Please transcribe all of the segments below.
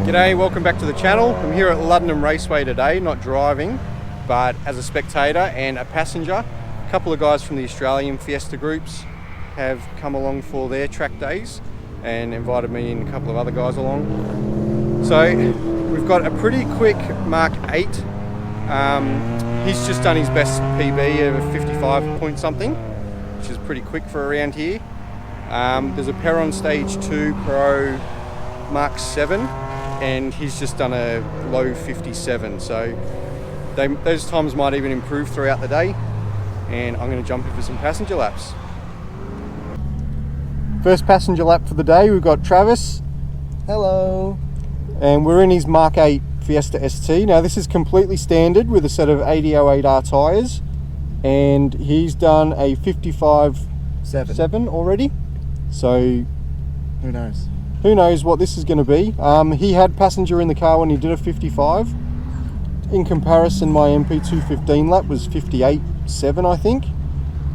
G'day, welcome back to the channel. I'm here at London Raceway today, not driving, but as a spectator and a passenger. A couple of guys from the Australian Fiesta groups have come along for their track days and invited me and a couple of other guys along. So we've got a pretty quick Mark 8. He's just done his best PB of 55 point something, which is pretty quick for around here. There's a Peron Stage 2 Pro Mark 7, and he's just done a low 57, so those times might even improve throughout the day, and I'm going to jump in for some passenger laps. First passenger lap for the day, we've got Travis. Hello. And we're in his Mark 8 Fiesta ST. Now this is completely standard with a set of AD08r tyres, and he's done a 55.7 already, so Who knows? who knows what this is going to be. He had passenger in the car when he did a 55. In comparison, my MP215 lap was 58.7, I think.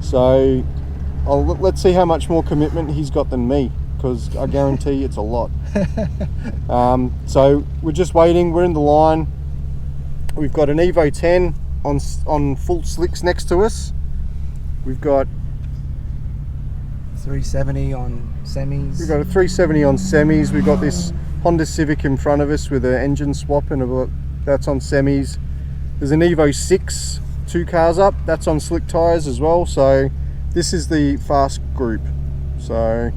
So let's see how much more commitment he's got than me, because I guarantee it's a lot. So we're just waiting. We're in the line. We've got an Evo 10 on full slicks next to us. We've got 370 on semis. We've got a 370 on semis. We've got this Honda Civic in front of us with an engine swap, and that's on semis. There's an Evo 6, 2 cars up, that's on slick tyres as well. So this is the fast group. So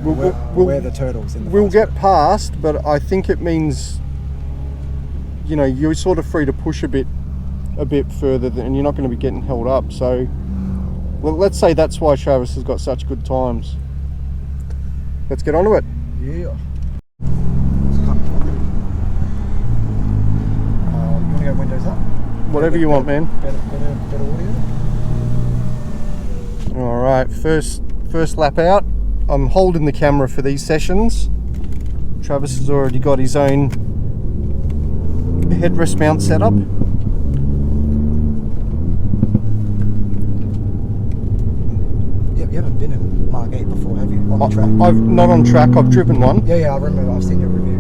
we're the turtles in the we'll fast get group. past, but I think it means, you know, you're sort of free to push a bit further, and you're not going to be getting held up. So well, let's say that's why Travis has got such good times. Let's get on to it. Yeah. You want to go windows up? Whatever you want, man. Better audio. All right, first lap out. I'm holding the camera for these sessions. Travis has already got his own headrest mount set up. You haven't been in Mark 8 before, have you? On the track? I've not on track. I've driven one. Yeah, I remember. I've seen your review.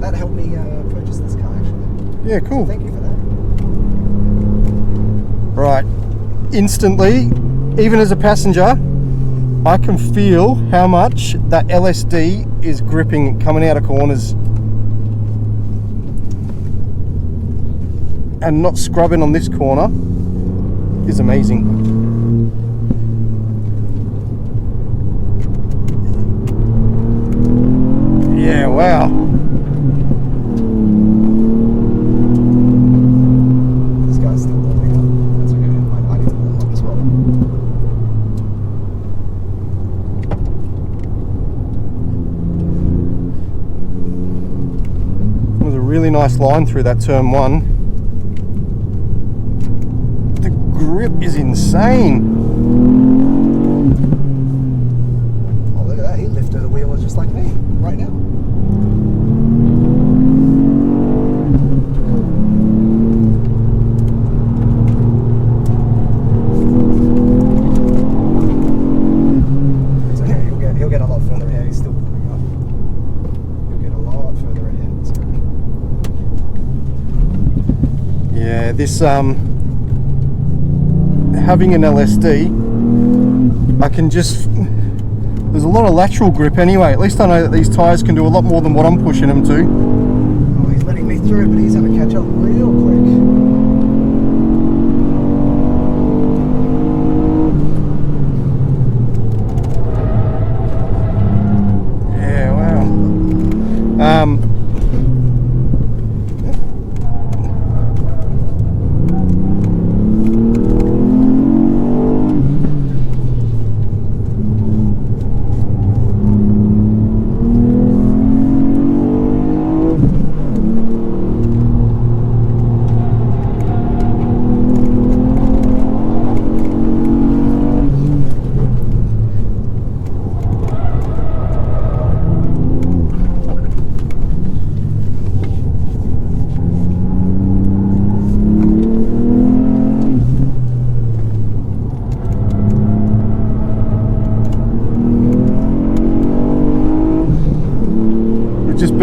That helped me purchase this car, actually. Yeah, cool. So thank you for that. Right, instantly, even as a passenger, I can feel how much that LSD is gripping coming out of corners and not scrubbing on this corner is amazing. Yeah, wow. This guy's still warming up. That's okay. I need to warm up as well. It was a really nice line through that turn 1. The grip is insane. Oh, look at that. He lifted the wheel just like me right now. It's okay. He'll get a lot further ahead. He's still warming up. He'll get a lot further ahead. So. Yeah, this having an LSD, I can just, there's a lot of lateral grip anyway. At least I know that these tyres can do a lot more than what I'm pushing them to. Oh, he's letting me through, but he's going to catch up real quick. Yeah, wow.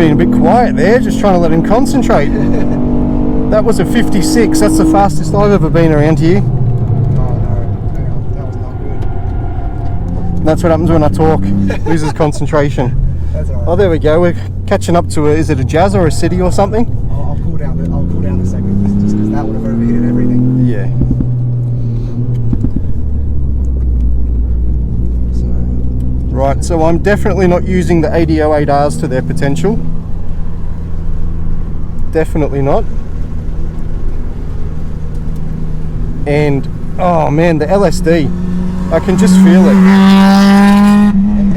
being a bit quiet there, just trying to let him concentrate. That was a 56, that's the fastest I've ever been around here. Oh no, hang on, that was not good. That's what happens when I talk, loses concentration. That's alright. Oh, there we go, we're catching up to is it a Jazz or a City or something? I'll cool down a second, just because that would have overheated everything. Yeah. Right, so I'm definitely not using the AD08Rs to their potential. Definitely not. And, oh man, the LSD, I can just feel it.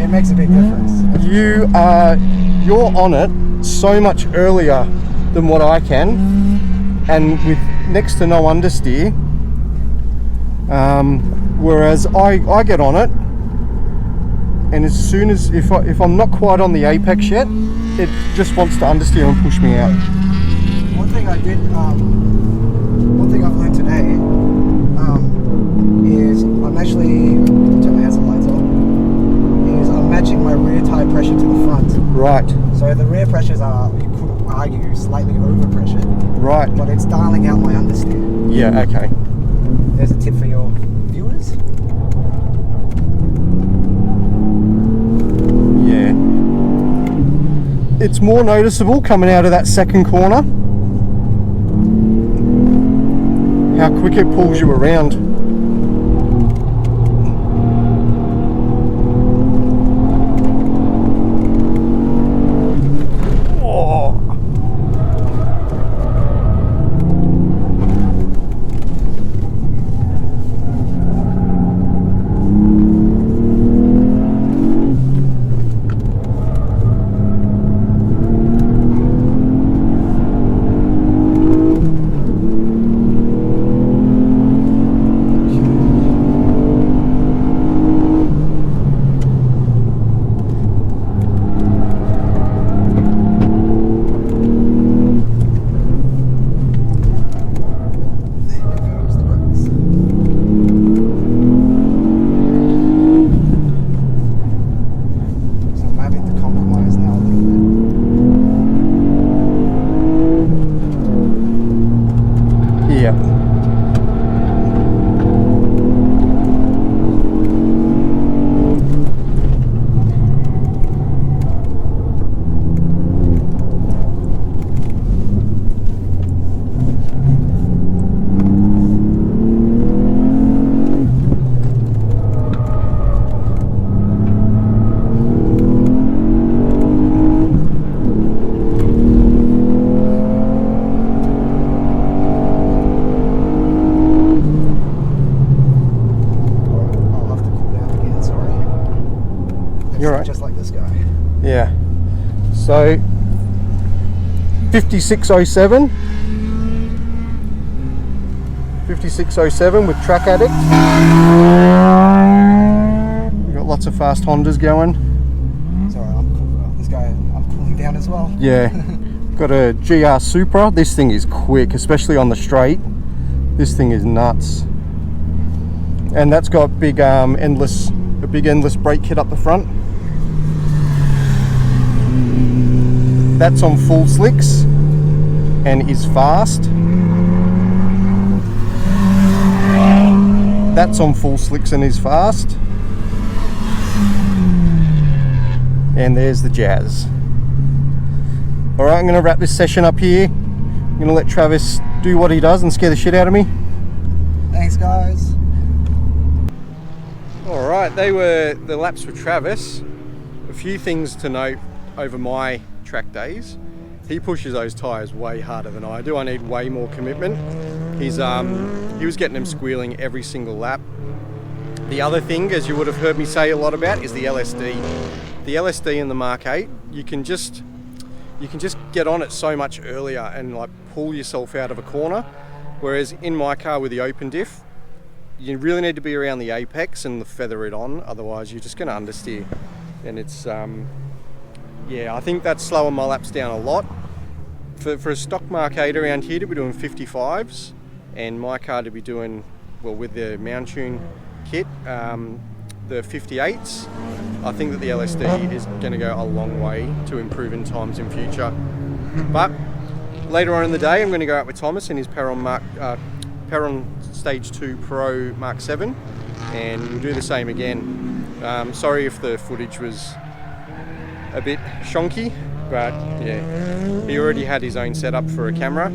It makes a big difference. You're on it so much earlier than what I can, and with next to no understeer. Whereas I get on it, and as soon as if I'm not quite on the apex yet, it just wants to understeer and push me out. One thing I've learned today is I'm actually turn my hazard lights on. Is I'm matching my rear tire pressure to the front. Right. So the rear pressures are, you could argue, slightly over pressured. Right. But it's dialing out my understeer. Yeah. Okay. There's a tip for your viewers. It's more noticeable coming out of that second corner, how quick it pulls you around. Oh. You're right. Just like this guy. Yeah. So 5607. 5607 with Track Addict. We've got lots of fast Hondas going. Sorry, I'm cool. This guy, I'm cooling down as well. Yeah. Got a GR Supra. This thing is quick, especially on the straight. This thing is nuts. And that's got big endless brake kit up the front. That's on full slicks and is fast. That's on full slicks and is fast. And there's the Jazz. Alright, I'm going to wrap this session up here. I'm going to let Travis do what he does and scare the shit out of me. Thanks, guys. Alright, they were the laps for Travis. A few things to note over my track days. He pushes those tyres way harder than I do. I need way more commitment. He was getting them squealing every single lap. The other thing, as you would have heard me say a lot about, is the LSD. The LSD in the Mark 8, you can just get on it so much earlier and like pull yourself out of a corner. Whereas in my car with the open diff, you really need to be around the apex and feather it on, otherwise you're just going to understeer. And it's, yeah, I think that's slowing my laps down a lot. For a stock Mark 8 around here to be doing 55s, and my car to be doing, well, with the mount tune kit, the the 58s. I think that the LSD is going to go a long way to improving times in future. But later on in the day, I'm going to go out with Thomas in his Peron Stage 2 Pro Mark 7, and we'll do the same again. Sorry if the footage was a bit shonky, but yeah, he already had his own setup for a camera,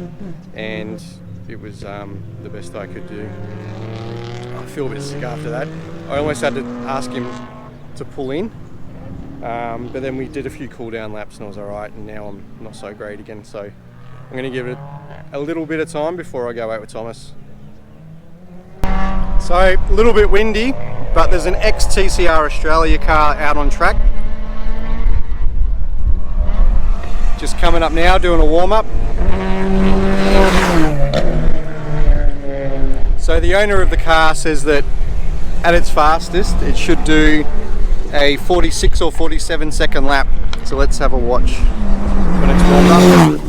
and it was the best I could do. I feel a bit sick after that. I almost had to ask him to pull in, but then we did a few cool down laps and I was alright, and now I'm not so great again, so I'm going to give it a little bit of time before I go out with Thomas. So a little bit windy, but there's an ex-TCR Australia car out on track. Just coming up now, doing a warm-up. So the owner of the car says that at its fastest it should do a 46 or 47 second lap. So let's have a watch when it's warmed up.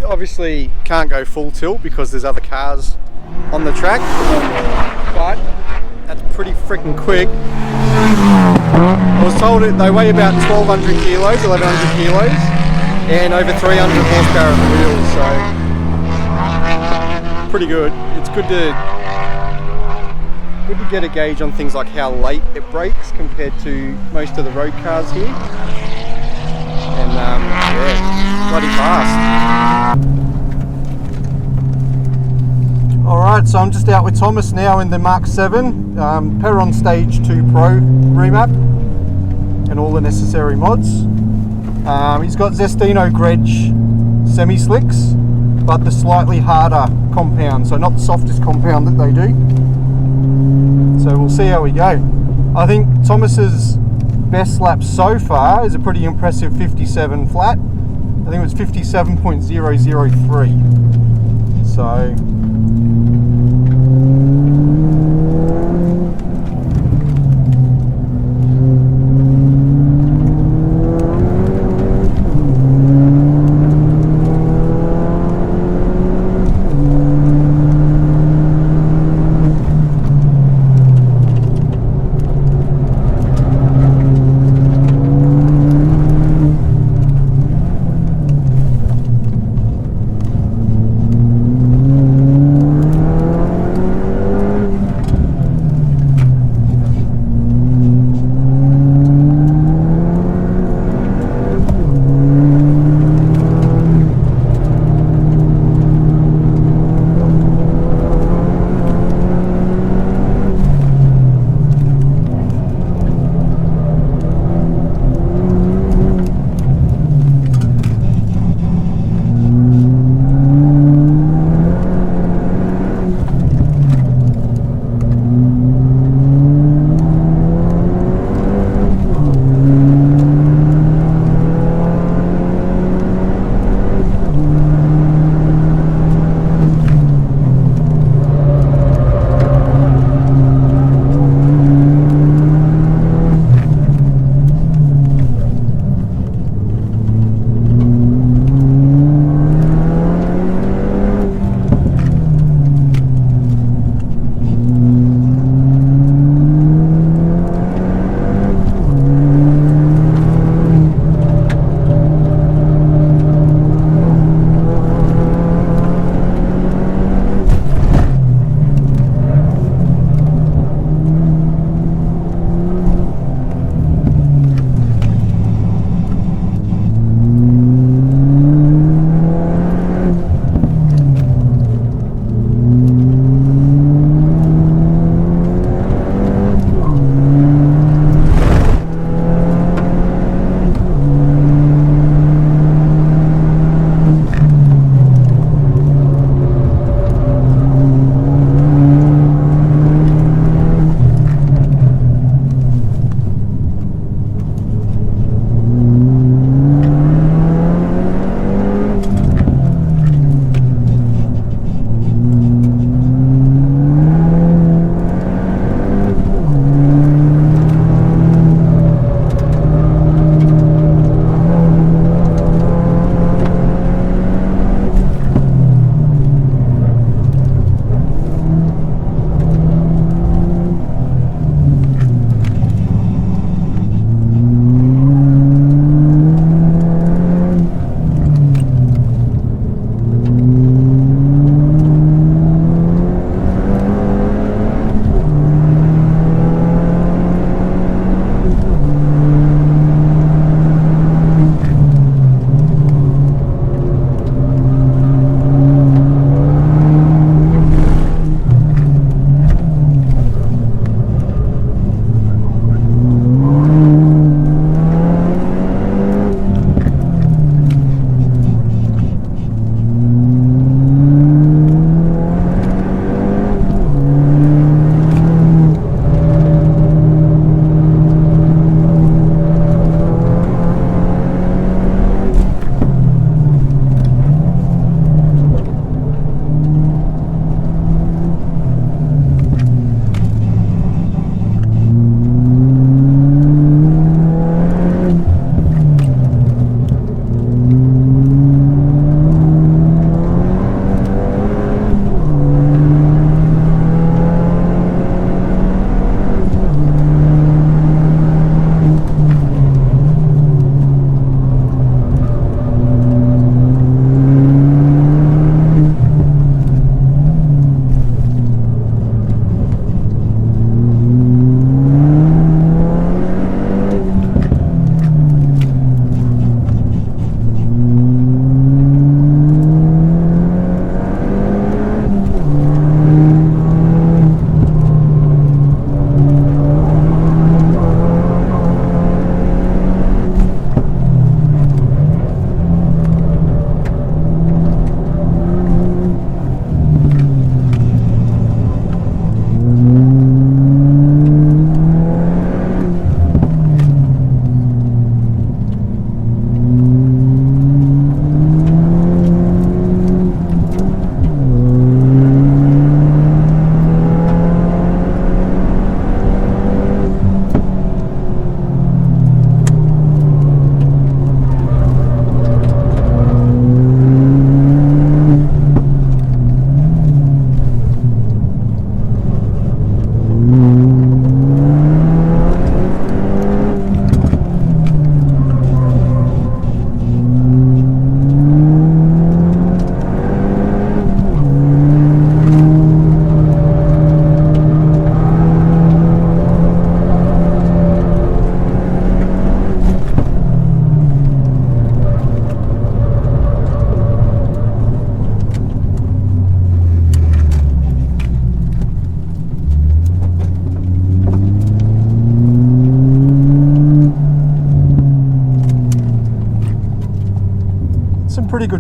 Obviously can't go full tilt because there's other cars on the track, but that's pretty freaking quick. I was told they weigh about 1,200 kilos, 1,100 kilos, and over 300 horsepower on the wheels, so pretty good. It's good to get a gauge on things like how late it brakes compared to most of the road cars here, and yeah, bloody fast. Alright, so I'm just out with Thomas now in the Mark 7, Peron Stage 2 Pro remap, and all the necessary mods. He's got Zestino Gredge Semi Slicks, but the slightly harder compound, so not the softest compound that they do. So we'll see how we go. I think Thomas's best lap so far is a pretty impressive 57 flat. I think it was 57.003. So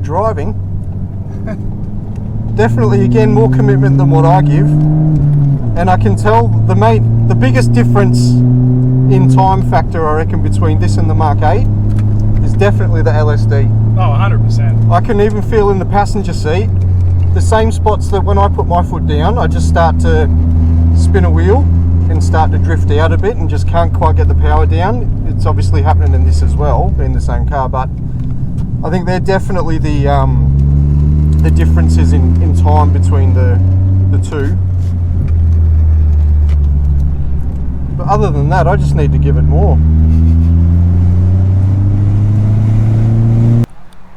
driving. Definitely, again, more commitment than what I give. And I can tell the biggest difference in time factor, I reckon, between this and the Mark 8 is definitely the LSD. Oh, 100%. I can even feel in the passenger seat, the same spots that when I put my foot down, I just start to spin a wheel and start to drift out a bit and just can't quite get the power down. It's obviously happening in this as well, being the same car, but I think they're definitely the differences in time between the two. But other than that, I just need to give it more.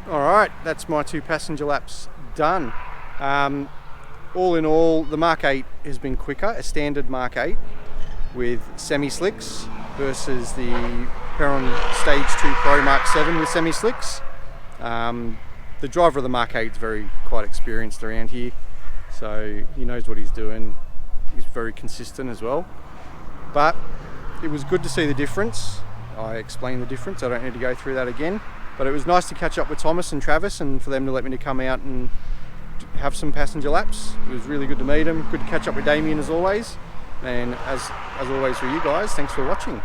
Alright, that's my 2 passenger laps done. All in all, the Mark 8 has been quicker, a standard Mark 8 with Semi Slicks versus the Peron Stage 2 Pro Mark 7 with Semi Slicks. The driver of the Mark 8 is quite experienced around here, so he knows what he's doing. He's very consistent as well. But it was good to see the difference. I explained the difference, I don't need to go through that again. But it was nice to catch up with Thomas and Travis and for them to let me to come out and have some passenger laps. It was really good to meet them, good to catch up with Damien as always. And as always for you guys, thanks for watching.